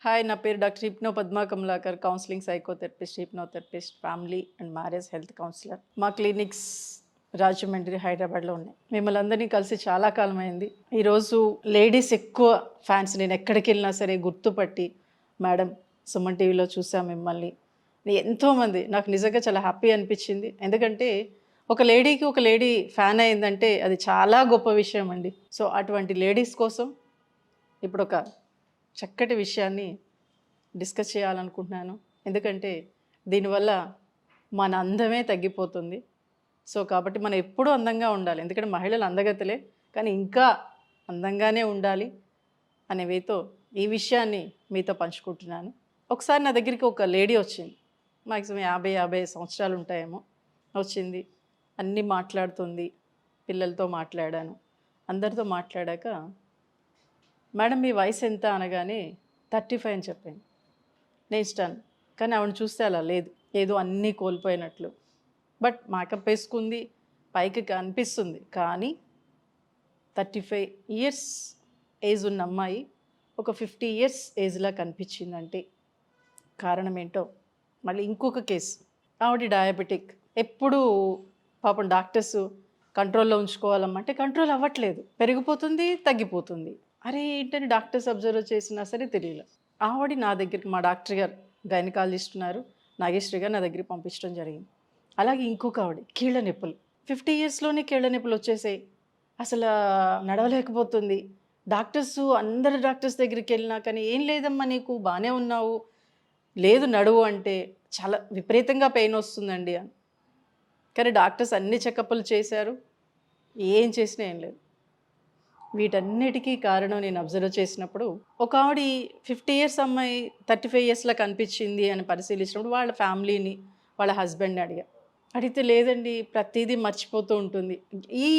Hi, నా పేరు doctor hypno Padma Kamalakar, counselling psychotherapist, hypnotherapist, family and marriage health councillor. మా clinics Rajahmundry, హైదరాబాద్లో ఉన్నాయి. మిమ్మల్ని అందరినీ కలిసి చాలా కాలం అయింది. ఈరోజు లేడీస్ ఎక్కువ ఫ్యాన్స్. నేను ఎక్కడికి వెళ్ళినా సరే గుర్తుపట్టి, మేడం సుమన్ టీవీలో చూసా మిమ్మల్ని, ఎంతోమంది. నాకు నిజంగా చాలా హ్యాపీ అనిపించింది. ఎందుకంటే ఒక లేడీకి ఒక లేడీ ఫ్యాన్ అయిందంటే అది చాలా గొప్ప విషయం అండి. సో అటువంటి లేడీస్ కోసం ఇప్పుడు ఒక చక్కటి విషయాన్ని డిస్కస్ చేయాలనుకుంటున్నాను. ఎందుకంటే దీనివల్ల మన అందమే తగ్గిపోతుంది. సో కాబట్టి మనం ఎప్పుడూ అందంగా ఉండాలి. ఎందుకంటే మహిళలు అందగతలే, కానీ ఇంకా అందంగానే ఉండాలి అనే వేతో ఈ విషయాన్ని మీతో పంచుకుంటున్నాను. ఒకసారి నా దగ్గరికి ఒక లేడీ వచ్చింది. మ్యాక్సిమం 50 సంవత్సరాలు ఉంటాయేమో. వచ్చింది, అన్నీ మాట్లాడుతుంది. పిల్లలతో మాట్లాడాను, అందరితో మాట్లాడాక, మేడం మీ వయసు ఎంత అనగానే 35 అని చెప్పాను. నేను ఇష్టాను. కానీ ఆవిడని చూస్తే అలా లేదు, ఏదో అన్నీ కోల్పోయినట్లు. బట్ మేకప్ వేసుకుంది, పైకి కనిపిస్తుంది. కానీ 35 ఇయర్స్ ఏజ్ ఉన్న అమ్మాయి ఒక 50 ఇయర్స్ ఏజ్లా కనిపించిందంటే కారణం ఏంటో. మళ్ళీ ఇంకొక కేసు, ఆవిడ డయాబెటిక్. ఎప్పుడు పాపం డాక్టర్స్ కంట్రోల్లో ఉంచుకోవాలమ్మంటే కంట్రోల్ అవ్వట్లేదు, పెరిగిపోతుంది, తగ్గిపోతుంది. అరే ఏంటని డాక్టర్స్ అబ్జర్వ్ చేసినా సరే తెలియలేదు. ఆవిడ నా దగ్గరికి, మా డాక్టర్ గారు గైనకాలజిస్ట్ ఉన్నారు, నాగేశ్వరి గారు, నా దగ్గరికి పంపించడం జరిగింది. అలాగే ఇంకొక ఆవిడ కీళ్ళ నొప్పులు, 50 ఇయర్స్లోనే కీళ్ళ నొప్పులు వచ్చేసాయి. అసలు నడవలేకపోతుంది. డాక్టర్స్, అందరు డాక్టర్స్ దగ్గరికి వెళ్ళినా కానీ ఏం లేదమ్మా నీకు, బాగానే ఉన్నావు, లేదు నడువు అంటే చాలా విపరీతంగా పెయిన్ వస్తుందండి అని. కానీ డాక్టర్స్ అన్ని చెకప్లు చేశారు, ఏం చేసినా ఏం లేదు. వీటన్నిటికీ కారణం నేను అబ్జర్వ్ చేసినప్పుడు, ఒక ఆవిడ 50 ఇయర్స్ అమ్మాయి 35 ఇయర్స్లో కనిపించింది అని పరిశీలించినప్పుడు వాళ్ళ ఫ్యామిలీని, వాళ్ళ హస్బెండ్ని అడిగితే లేదండి ప్రతిదీ మర్చిపోతూ ఉంటుంది. ఈ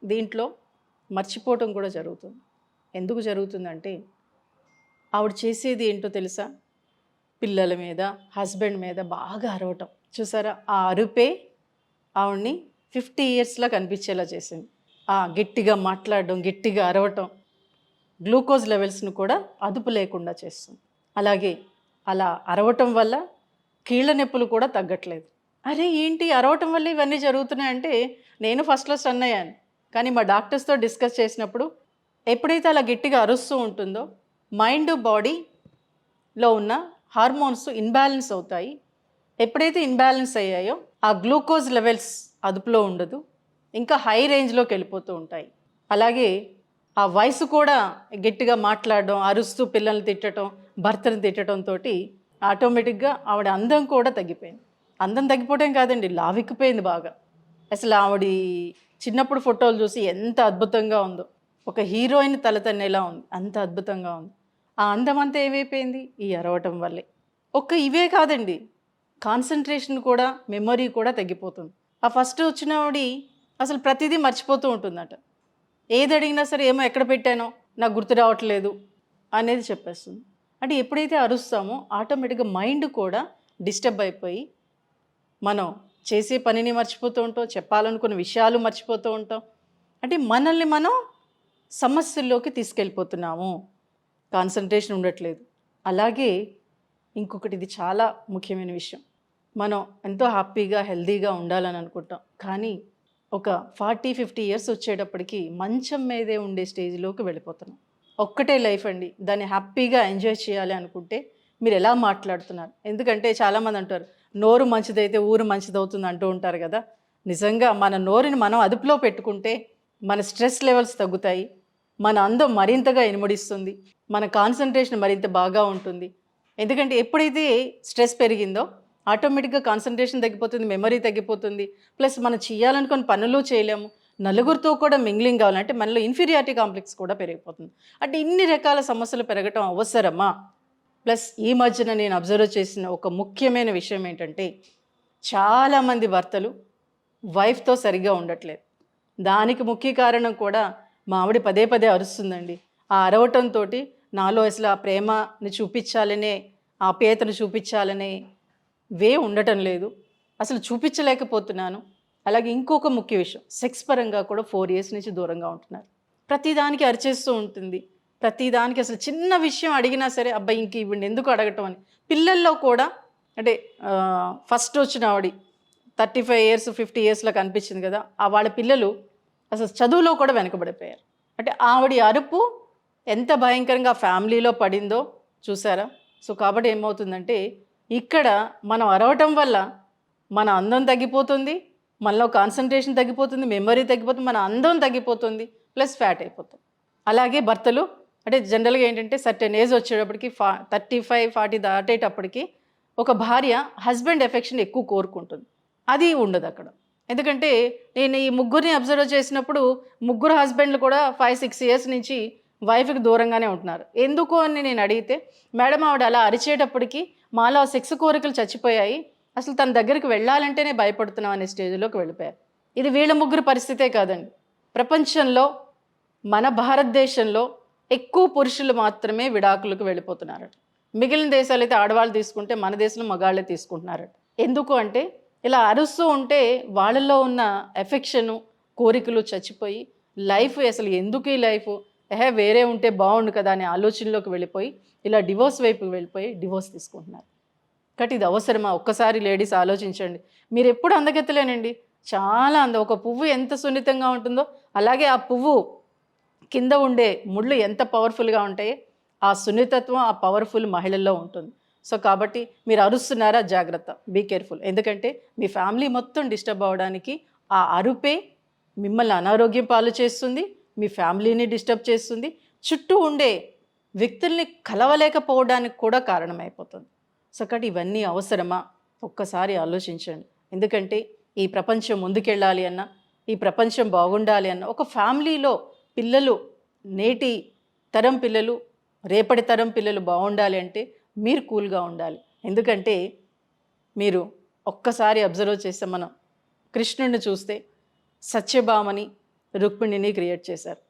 దీంట్లో మర్చిపోవటం కూడా జరుగుతుంది. ఎందుకు జరుగుతుందంటే ఆవిడ చేసేది ఏంటో తెలుసా? పిల్లల మీద, హస్బెండ్ మీద బాగా అరవటం. చూసారా, ఆ అరుపే ఆవిడ్ని 50 ఇయర్స్లో కనిపించేలా చేసింది. గట్టిగా మాట్లాడడం, గట్టిగా అరవటం గ్లూకోజ్ లెవెల్స్ను కూడా అదుపు లేకుండా చేస్తుంది. అలాగే అలా అరవటం వల్ల కీళ్ళ నొప్పులు కూడా తగ్గట్లేదు. అరే ఏంటి అరవటం వల్ల ఇవన్నీ జరుగుతున్నాయంటే నేను ఫస్ట్లో స్టన్ అయ్యాను. కానీ మా డాక్టర్స్తో డిస్కస్ చేసినప్పుడు, ఎప్పుడైతే అలా గట్టిగా అరుస్తూ ఉంటుందో మైండ్ బాడీలో ఉన్న హార్మోన్స్ ఇన్బ్యాలెన్స్ అవుతాయి. ఎప్పుడైతే ఇన్బ్యాలెన్స్ అయ్యాయో ఆ గ్లూకోజ్ లెవెల్స్ అదుపులో ఉండదు, ఇంకా హై రేంజ్లోకి వెళ్ళిపోతూ ఉంటాయి. అలాగే ఆ వయసు కూడా గట్టిగా మాట్లాడడం, అరుస్తూ పిల్లల్ని తిట్టడం, భర్తను తిట్టడంతో ఆటోమేటిక్గా ఆవిడ అందం కూడా తగ్గిపోయింది. అందం తగ్గిపోవడం కాదండి, లావిక్కిపోయింది బాగా. అసలు ఆవిడ చిన్నప్పుడు ఫోటోలు చూసి ఎంత అద్భుతంగా ఉందో, ఒక హీరోయిన్ తలతన్నేలా ఉంది, అంత అద్భుతంగా ఉంది. ఆ అందం అంతా ఏమైపోయింది? ఈ అరవటం వల్లే. ఇవే కాదండి, కాన్సన్ట్రేషన్ కూడా, మెమొరీ కూడా తగ్గిపోతుంది. ఆ ఫస్ట్ వచ్చిన ఆవిడ అసలు ప్రతిదీ మర్చిపోతూ ఉంటుందట. ఏది అడిగినా సరే ఏమో ఎక్కడ పెట్టానో నాకు గుర్తు రావట్లేదు అనేది చెప్పేస్తుంది. అంటే ఎప్పుడైతే అరుస్తామో ఆటోమేటిక్గా మైండ్ కూడా డిస్టర్బ్ అయిపోయి మనం చేసే పనిని మర్చిపోతూ ఉంటాం, చెప్పాలనుకున్న విషయాలు మర్చిపోతూ ఉంటాం. అంటే మనల్ని మనం సమస్యల్లోకి తీసుకెళ్ళిపోతున్నాము, కాన్సన్ట్రేషన్ ఉండట్లేదు. అలాగే ఇంకొకటి, ఇది చాలా ముఖ్యమైన విషయం. మనం ఎంతో హ్యాపీగా, హెల్తీగా ఉండాలని అనుకుంటాం. కానీ ఒక 40-50 ఇయర్స్ వచ్చేటప్పటికి మంచం మీదే ఉండే స్టేజ్లోకి వెళ్ళిపోతున్నాం. ఒక్కటే లైఫ్ అండి, దాన్ని హ్యాపీగా ఎంజాయ్ చేయాలి అనుకుంటే మీరు ఎలా మాట్లాడుతున్నారు? ఎందుకంటే చాలామంది అంటారు నోరు మంచిదైతే ఊరు మంచిదవుతుంది అంటూ ఉంటారు కదా. నిజంగా మన నోరుని మనం అదుపులో పెట్టుకుంటే మన స్ట్రెస్ లెవెల్స్ తగ్గుతాయి, మన అందం మరింతగా ఇనుమడిస్తుంది, మన కాన్సన్ట్రేషన్ మరింత బాగా ఉంటుంది. ఎందుకంటే ఎప్పుడైతే స్ట్రెస్ పెరిగిందో ఆటోమేటిక్గా కాన్సన్ట్రేషన్ తగ్గిపోతుంది, మెమరీ తగ్గిపోతుంది. ప్లస్ మనం చేయాలనుకున్న పనులు చేయలేము, నలుగురితో కూడా మింగ్లింగ్ కావాలంటే మనలో ఇన్ఫీరియారిటీ కాంప్లెక్స్ కూడా పెరిగిపోతుంది. అంటే ఇన్ని రకాల సమస్యలు పెరగటం అవసరమా? ప్లస్ ఈ మధ్యన నేను అబ్జర్వ్ చేసిన ఒక ముఖ్యమైన విషయం ఏంటంటే, చాలామంది భర్తలు వైఫ్తో సరిగ్గా ఉండట్లేదు. దానికి ముఖ్య కారణం కూడా మా ఆవిడ పదే అరుస్తుందండి. ఆ అరవటంతో నాలో అసలు ఆ ప్రేమని చూపించాలనే, ఆప్యాయతను చూపించాలనే ఉండటం లేదు, అసలు చూపించలేకపోతున్నాను. అలాగే ఇంకొక ముఖ్య విషయం, సెక్స్ పరంగా కూడా 4 ఇయర్స్ నుంచి దూరంగా ఉంటున్నారు. ప్రతిదానికి అరిచేస్తూ ఉంటుంది, ప్రతిదానికి అసలు చిన్న విషయం అడిగినా సరే అబ్బాయి ఇంక ఇవ్వండి ఎందుకు అడగటం అని. పిల్లల్లో కూడా అంటే ఫస్ట్ వచ్చిన ఆవిడ 35 years 50 yearsలో కనిపించింది కదా, వాళ్ళ పిల్లలు అసలు చదువులో కూడా వెనకబడిపోయారు. అంటే ఆవిడ అరుపు ఎంత భయంకరంగా ఫ్యామిలీలో పడిందో చూసారా. సో కాబట్టి ఏమవుతుందంటే ఇక్కడ మనం అరవటం వల్ల మన అందం తగ్గిపోతుంది, మనలో కాన్సన్ట్రేషన్ తగ్గిపోతుంది, మెమరీ తగ్గిపోతుంది, మన అందం తగ్గిపోతుంది, ప్లస్ ఫ్యాట్ అయిపోతుంది. అలాగే భర్తలు అంటే జనరల్గా ఏంటంటే సర్టెన్ ఏజ్ వచ్చేటప్పటికి 35-40 దాటేటప్పటికి ఒక భార్య హస్బెండ్ ఎఫెక్షన్ ఎక్కువ కోరుకుంటుంది. అది ఉండదు అక్కడ. ఎందుకంటే నేను ఈ ముగ్గురిని అబ్జర్వ్ చేసినప్పుడు ముగ్గురు హస్బెండ్లు కూడా 5-6 years నుంచి వైఫ్కి దూరంగానే ఉంటున్నారు. ఎందుకు అని నేను అడిగితే మేడం ఆవిడ అలా అరిచేటప్పటికి మాలో సెక్స్ కోరికలు చచ్చిపోయాయి, అసలు తన దగ్గరికి వెళ్ళాలంటేనే భయపడుతున్నాం అనే స్టేజ్లోకి వెళ్ళిపోయారు. ఇది వీళ్ళ ముగ్గురు పరిస్థితే కాదండి, ప్రపంచంలో మన భారతదేశంలో ఎక్కువ పురుషులు మాత్రమే విడాకులకు వెళ్ళిపోతున్నారట. మిగిలిన దేశాలు అయితే ఆడవాళ్ళు తీసుకుంటే మన దేశంలో మగాళ్ళే తీసుకుంటున్నారట. ఎందుకు అంటే ఇలా అరుస్తూ ఉంటే వాళ్ళల్లో ఉన్న ఎఫెక్షను కోరికలు చచ్చిపోయి లైఫ్ అసలు ఎందుకు ఈ లైఫ్ వేరే ఉంటే బాగుండు కదా అనే ఆలోచనలోకి వెళ్ళిపోయి ఇలా డివోర్స్ వైపుకి వెళ్ళిపోయి డివోర్స్ తీసుకుంటున్నారు. కాబట్టి ఇది అవసరమా? ఒక్కసారి లేడీస్ ఆలోచించండి. మీరు ఎప్పుడు అందగెత్తలేనండి, చాలా ఒక పువ్వు ఎంత సున్నితంగా ఉంటుందో అలాగే ఆ పువ్వు కింద ఉండే ముళ్ళు ఎంత పవర్ఫుల్గా ఉంటాయో ఆ సున్నితత్వం ఆ పవర్ఫుల్ మహిళల్లో ఉంటుంది. సో కాబట్టి మీరు అరుస్తున్నారా, జాగ్రత్త, బీ కేర్ఫుల్. ఎందుకంటే మీ ఫ్యామిలీ మొత్తం డిస్టర్బ్ అవ్వడానికి ఆ అరుపే మిమ్మల్ని అనారోగ్యం పాలు చేస్తుంది, మీ ఫ్యామిలీని డిస్టర్బ్ చేస్తుంది, చుట్టూ ఉండే వ్యక్తుల్ని కలవలేకపోవడానికి కూడా కారణమైపోతుంది. సో కాబట్టి ఇవన్నీ అవసరమా? ఒక్కసారి ఆలోచించండి. ఎందుకంటే ఈ ప్రపంచం ముందుకెళ్ళాలి అన్నా, ఈ ప్రపంచం బాగుండాలి అన్నా, ఒక ఫ్యామిలీలో పిల్లలు, నేటి తరం పిల్లలు, రేపటి తరం పిల్లలు బాగుండాలి అంటే మీరు కూల్గా ఉండాలి. ఎందుకంటే మీరు ఒక్కసారి అబ్జర్వ్ చేస్తే మనం కృష్ణుడిని చూస్తే సత్యభామని రుక్మిణిని క్రియేట్ చేశారు.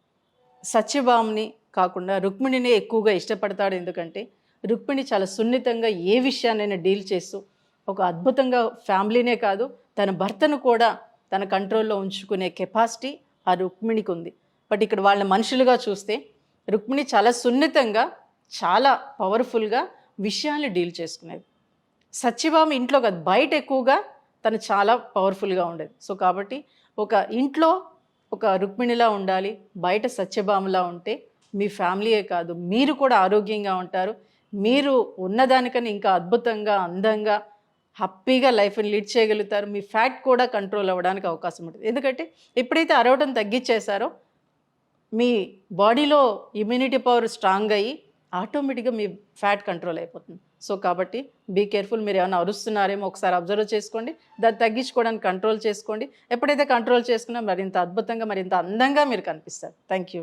సత్యభామని కాకుండా రుక్మిణిని ఎక్కువగా ఇష్టపడతాడు. ఎందుకంటే రుక్మిణి చాలా సున్నితంగా ఏ విషయాన్నైనా డీల్ చేస్తూ ఒక అద్భుతంగా ఫ్యామిలీనే కాదు తన భర్తను కూడా తన కంట్రోల్లో ఉంచుకునే కెపాసిటీ ఆ రుక్మిణికి ఉంది. బట్ ఇక్కడ వాళ్ళ మనుషులుగా చూస్తే రుక్మిణి చాలా సున్నితంగా చాలా పవర్ఫుల్గా విషయాల్ని డీల్ చేసుకునేది. సత్యభామ ఇంట్లో కాదు బయట ఎక్కువగా తను చాలా పవర్ఫుల్గా ఉండేది. సో కాబట్టి ఒక ఇంట్లో ఒక రుక్మిణిలా ఉండాలి, బయట సత్యభామలా ఉంటే మీ ఫ్యామిలీయే కాదు మీరు కూడా ఆరోగ్యంగా ఉంటారు. మీరు ఉన్నదానికన్నా ఇంకా అద్భుతంగా అందంగా హ్యాపీగా లైఫ్ని లీడ్ చేయగలుగుతారు. మీ ఫ్యాట్ కూడా కంట్రోల్ అవ్వడానికి అవకాశం ఉంటుంది. ఎందుకంటే ఎప్పుడైతే అరవటం తగ్గించేశారో మీ బాడీలో ఇమ్యూనిటీ పవర్ స్ట్రాంగ్ అయ్యి ఆటోమేటిక్గా మీ ఫ్యాట్ కంట్రోల్ అయిపోతుంది. సో కాబట్టి బీ కేర్ఫుల్. మీరు ఏమైనా అరుస్తున్నారేమో ఒకసారి అబ్జర్వ్ చేసుకోండి, దాన్ని తగ్గించుకోవడానికి కంట్రోల్ చేసుకోండి. ఎప్పుడైతే కంట్రోల్ చేసుకున్నా మరింత అద్భుతంగా మరింత అందంగా మీరు కనిపిస్తారు. Thank you.